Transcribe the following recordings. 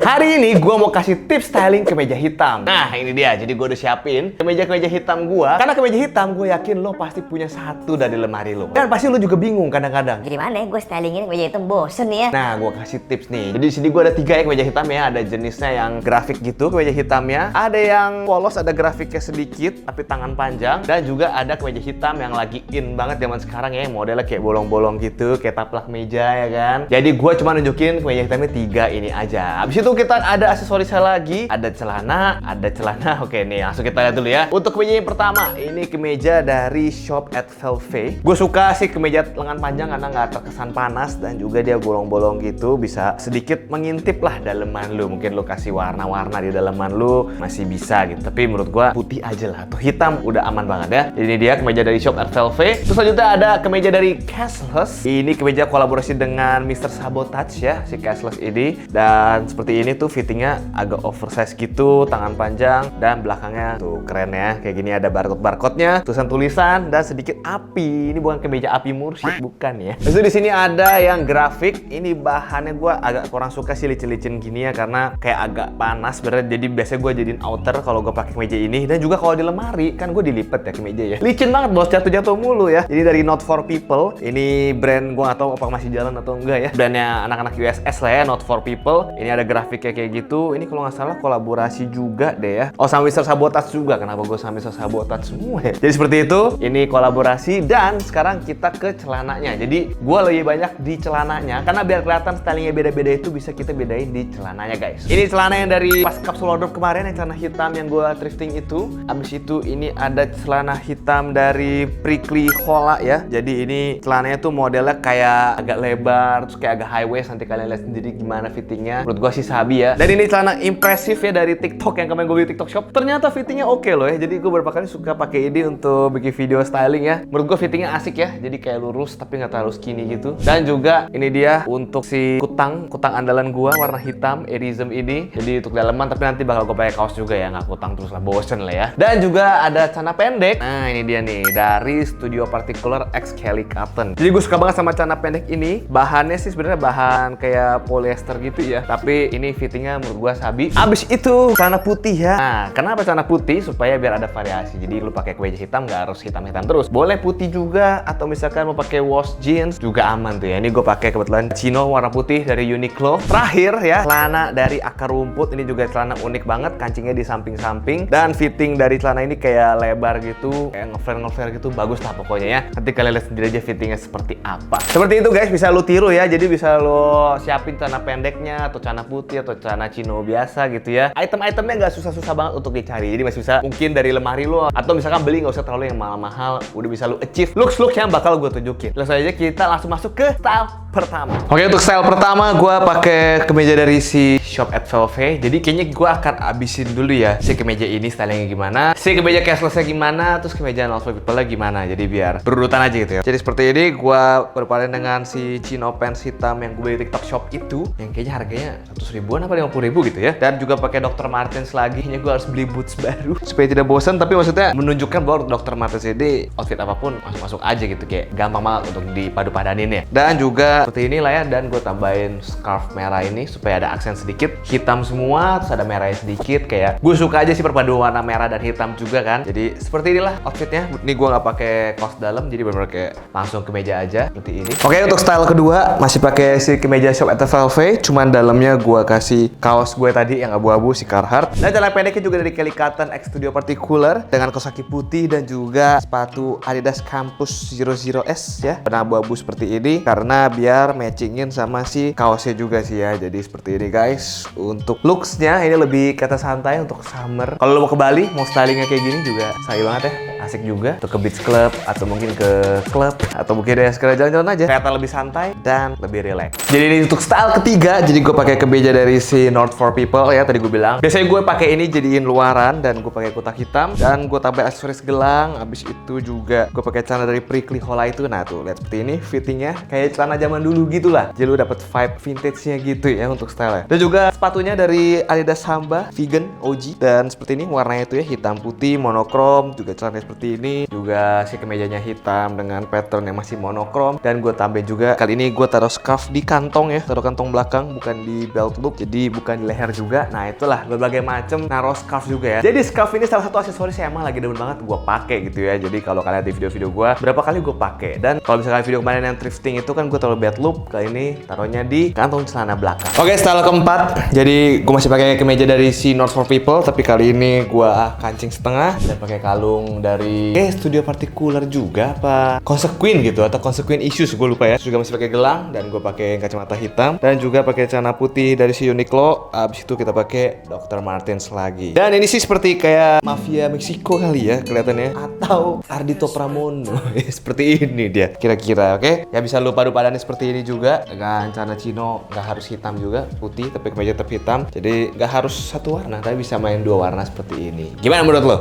Hari ini gue mau kasih tips styling kemeja hitam. Nah ini dia, jadi gue udah siapin kemeja-kemeja hitam gue. Karena kemeja hitam gue yakin lo pasti punya satu dari lemari lo. Dan pasti lo juga bingung kadang-kadang. Jadi mana gue stylingin kemeja hitam bosen ya. Nah gue kasih tips nih. Jadi di sini gue ada 3 ya kemeja hitam ya. Ada jenisnya yang grafik gitu kemeja hitamnya. Ada yang polos, ada grafiknya sedikit tapi tangan panjang. Dan juga ada kemeja hitam yang lagi in banget zaman sekarang ya. Modelnya kayak bolong-bolong gitu, kayak taplak meja ya kan. Jadi gue cuma nunjukin kemeja hitamnya 3 ini aja. Habis itu kita ada aksesorisnya lagi, ada celana. Oke nih, langsung kita lihat dulu ya. Untuk kemeja yang pertama, ini kemeja dari Shop at Velvet. Gue suka sih kemeja lengan panjang karena nggak terkesan panas dan juga dia bolong-bolong gitu, bisa sedikit mengintip lah daleman lu. Mungkin lu kasih warna-warna di daleman lu masih bisa gitu. Tapi menurut gue putih aja lah, atau hitam udah aman banget ya. Jadi ini dia kemeja dari Shop at Velvet. Terus selanjutnya ada kemeja dari Cashless. Ini kemeja kolaborasi dengan Mr. Sabotage ya, si Cashless ini. Dan seperti ini tuh fittingnya agak oversize gitu, tangan panjang dan belakangnya tuh keren ya. Kayak gini ada barcode-nya, tulisan dan sedikit api. Ini bukan kemeja api mursyid, bukan ya. Terus di sini ada yang grafik. Ini bahannya gue agak kurang suka sih licin-licin gini ya, karena kayak agak panas sebenarnya. Jadi biasanya gue jadiin outer kalau gue pakai kemeja ini. Dan juga kalau di lemari kan gue dilipet ya kemeja ya. Licin banget bos, jatuh-jatuh mulu ya. Jadi dari Not For People. Ini brand gue gak tahu apa masih jalan atau enggak ya. Brandnya anak-anak USS lah ya, Not For People. Ini ada grafiknya kayak gitu. Ini kalau nggak salah kolaborasi juga deh ya. Oh sama Mr. Sabotage juga. Kenapa gue sama Mr. Sabotage semua ya? Jadi seperti itu. Ini kolaborasi. Dan sekarang kita ke celananya. Jadi gue lebih banyak di celananya karena biar kelihatan stylingnya beda-beda itu bisa kita bedain di celananya guys. Ini celana yang dari pas kapsul wardrobe kemarin, yang celana hitam yang gue thrifting itu. Abis itu ini ada celana hitam dari Prickly Hola ya. Jadi ini celananya tuh modelnya kayak agak lebar, terus kayak agak high waist. Nanti kalian lihat sendiri gimana fittingnya. Menurut gue sih sabi ya. Dan ini celana impresif ya dari TikTok yang kemarin gue beli TikTok Shop. Ternyata fittingnya oke loh ya. Jadi gue beberapa kali suka pakai ini untuk bikin video styling ya. Menurut gue fittingnya asik ya. Jadi kayak lurus tapi nggak terlalu skinny gitu. Dan juga ini dia untuk si kutang andalan gue warna hitam Erism ini. Jadi untuk daleman, tapi nanti bakal gue pakai kaos juga ya, nggak kutang terus lah, bosen lah ya. Dan juga ada celana pendek. Nah ini dia nih dari Studio Particular X Kelly Cotton. Jadi gue suka banget sama celana pendek ini. Bahannya sih sebenarnya bahan kayak polyester gitu ya. Tapi ini fittingnya menurut gue sabi. Abis itu celana putih ya. Nah kenapa celana putih? Supaya biar ada variasi. Jadi lu pakai kemeja hitam nggak harus hitam-hitam terus. Boleh putih juga, atau misalkan mau pakai wash jeans juga aman tuh ya. Ini gue pakai kebetulan chino warna putih dari Uniqlo. Terakhir ya, celana dari Akar Rumput. Ini juga celana unik banget, kancingnya di samping-samping. Dan fitting dari celana ini kayak lebar gitu, kayak ngeflare gitu. Bagus lah pokoknya ya. Nanti kalian lihat sendiri aja fittingnya seperti apa. Seperti itu guys, bisa lu tiru ya. Jadi bisa lu siapin celana pendeknya, atau celana putih, atau celana chino biasa gitu ya. Item-itemnya nggak susah-susah banget untuk dicari. Jadi masih bisa mungkin dari lemari lo, atau misalkan beli nggak usah terlalu yang mahal-mahal. Udah bisa lu achieve looks yang bakal gue tunjukin. Langsung aja kita langsung masuk ke style pertama. Oke, untuk style pertama gue pakai kemeja dari si Shop at Velvet. Jadi kayaknya gue akan abisin dulu ya si kemeja ini stylingnya gimana, si kemeja cashlessnya gimana, terus kemeja Not For People gimana. Jadi biar berurutan aja gitu ya. Jadi seperti ini gue berpadan dengan si chino pants hitam yang gue beli di TikTok Shop itu, yang kayaknya harganya 100 ribuan apa 50 ribu gitu ya. Dan juga pakai Dr. Martens lagi. Kayaknya gue harus beli boots baru supaya tidak bosan, tapi maksudnya menunjukkan bahwa Dr. Martens ini outfit apapun masuk-masuk aja gitu, kayak gampang banget untuk dipadu-padanin ya. Dan juga seperti inilah ya. Dan gue tambahin scarf merah ini supaya ada aksen sedikit, hitam semua terus ada merahnya sedikit. Kayak gue suka aja sih perpaduan warna merah dan hitam juga kan. Jadi seperti inilah outfitnya. Ini gue nggak pakai kaos dalam, jadi benar-benar kayak langsung kemeja aja seperti ini. Oke, untuk style kedua masih pakai si kemeja Shop at Velvet, cuman dalamnya gue kasih kaos gue tadi yang abu-abu si Carhartt. Dan celana pendeknya juga dari Kelly Cotton X Studio Particular dengan kaos kaki putih dan juga sepatu Adidas Campus 00S ya, warna abu-abu seperti ini karena biar matchingin sama si kaosnya juga sih ya. Jadi seperti ini guys. Untuk looksnya ini lebih kata santai untuk summer. Kalau lo mau ke Bali mau stylingnya kayak gini juga sabi banget ya, asik juga. Untuk ke beach club atau mungkin ke klub atau mungkin ya sekedar jalan-jalan aja, kelihatan lebih santai dan lebih relax. Jadi ini untuk style ketiga. Jadi gue pakai kemeja dari si Not For People ya, tadi gue bilang. Biasanya gue pakai ini jadiin luaran dan gue pakai kotak hitam dan gue tambah aksesoris gelang. Abis itu juga gue pakai celana dari Prickly Hola itu. Nah tuh lihat seperti ini fittingnya kayak celana zaman dulu gitulah. Jadi lu dapet vibe vintage-nya gitu ya untuk style-nya. Dan juga sepatunya dari Adidas Samba Vegan OG, dan seperti ini warnanya itu ya, hitam putih monokrom. Juga celana seperti ini, juga si kemejanya hitam dengan pattern yang masih monokrom. Dan gue tambahin juga kali ini gue taruh scarf di kantong ya, taruh kantong belakang, bukan di belt loop, jadi bukan di leher juga. Nah itulah berbagai macam naruh scarf juga ya. Jadi scarf ini salah satu aksesoris yang emang lagi demen banget gue pakai gitu ya. Jadi kalau kalian lihat di video-video gue, berapa kali gue pakai. Dan kalau misalkan video kemarin yang thrifting itu kan gue taruh belt loop, kali ini taruhnya di kantong celana belakang. Oke, style keempat. Jadi gue masih pakai kemeja dari si North for People, tapi kali ini gue kancing setengah dan pakai kalung dari Studio Partikular juga apa Consequin gitu atau Consequin Issues, gue lupa ya. Juga masih pakai gelang dan gue pakai kacamata hitam dan juga pakai celana putih dari si Uniqlo. Abis itu kita pakai Dr. Martens lagi. Dan ini sih seperti kayak mafia Meksiko kali ya kelihatannya, atau Ardhito Pramono. Seperti ini dia kira-kira. Oke, ya bisa lupa padannya seperti ini juga dengan celana chino, nggak harus hitam juga, putih tapi kemeja tetap hitam. Jadi nggak harus satu warna, tapi bisa main dua warna seperti ini. Gimana menurut lo?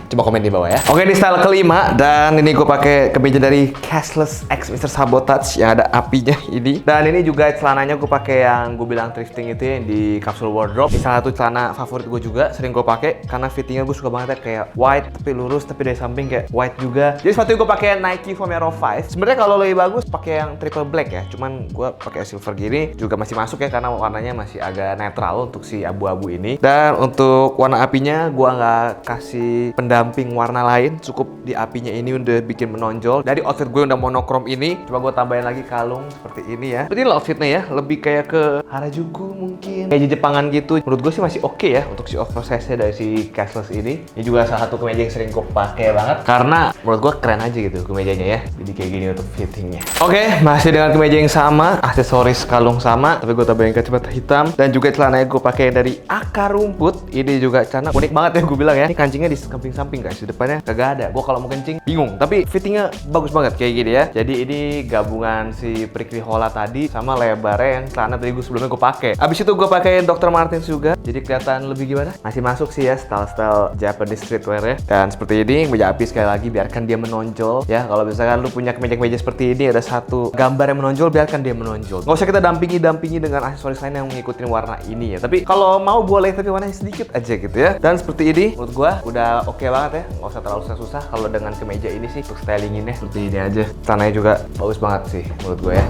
Coba komen di bawah ya. Oke, di style kelima, dan ini gue pakai kemeja dari Cashless X Mr. Sabotage yang ada apinya ini. Dan ini juga celananya gue pakai yang gue bilang thrifting itu ya, di capsule wardrobe. Ini salah satu celana favorit gue juga, sering gue pakai karena fittingnya gue suka banget ya, kayak white tapi lurus, tapi dari samping kayak white juga. Jadi sepatu gue pakai Nike Vomero 5. Sebenarnya kalau lebih bagus pakai yang triple black ya, cuman gue pakai silver gini juga masih masuk ya karena warnanya masih agak netral untuk si abu-abu ini. Dan untuk warna apinya gue nggak kasih pendamping warna lain, cukup di apinya ini udah bikin menonjol. Dari outfit gue udah monokrom ini, coba gue tambahin lagi kalung seperti ini ya. Seperti ini outfitnya ya, lebih kayak ke Harajuku mungkin, kayak Jepangan gitu. Menurut gue sih masih oke ya untuk si oversize-nya dari si Cashless ini. Ini juga salah satu kemeja yang sering gue pakai banget karena menurut gue keren aja gitu kemejanya ya. Jadi kayak gini untuk fittingnya. Oke, masih dengan kemeja yang sama, aksesoris kalung sama, tapi gue tambahin kacamata hitam dan juga celananya gue pakai dari Akar Rumput. Ini juga celana unik banget ya gue bilang ya. Ini kancingnya di samping-samping guys, di depannya kagak ada. Gue kalau mau kencing bingung, tapi fittingnya bagus banget kayak gini ya. Jadi ini gabungan si Prickly Hola tadi sama lebarnya yang celana tadi gue sebelumnya gue pakai. Abis itu gue pakai Dr. Martens juga, jadi kelihatan lebih gimana? Masih masuk sih ya style-style Japanese streetwear ya. Dan seperti ini kemeja api, sekali lagi biarkan dia menonjol ya. Kalau misalkan lu punya kemeja-kemeja seperti ini ada satu gambar yang menonjol, biarkan dia menonjol. Nggak usah kita dampingi dengan aksesoris lain yang mengikuti warna ini ya. Tapi kalau mau boleh, tapi warnanya sedikit aja gitu ya. Dan seperti ini menurut gua udah oke banget ya. Nggak usah terlalu susah kalau dengan kemeja ini sih untuk stylinginnya seperti ini aja. Celananya juga bagus banget sih menurut gua ya.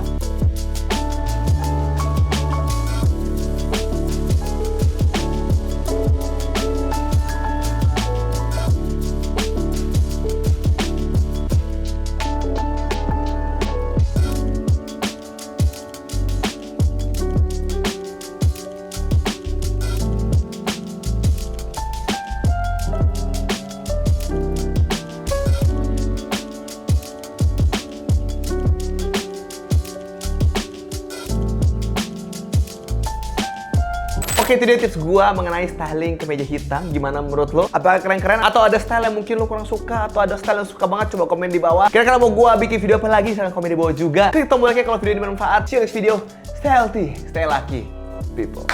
Oke, itu dia tips gua mengenai styling kemeja hitam. Gimana menurut lo? Apakah keren-keren? Atau ada style yang mungkin lo kurang suka? Atau ada style yang suka banget? Coba komen di bawah. Kira-kira mau gua bikin video apa lagi? Silahkan komen di bawah juga. Klik tombol like kalau video ini bermanfaat. See you next video. Stay healthy, stay lucky, people.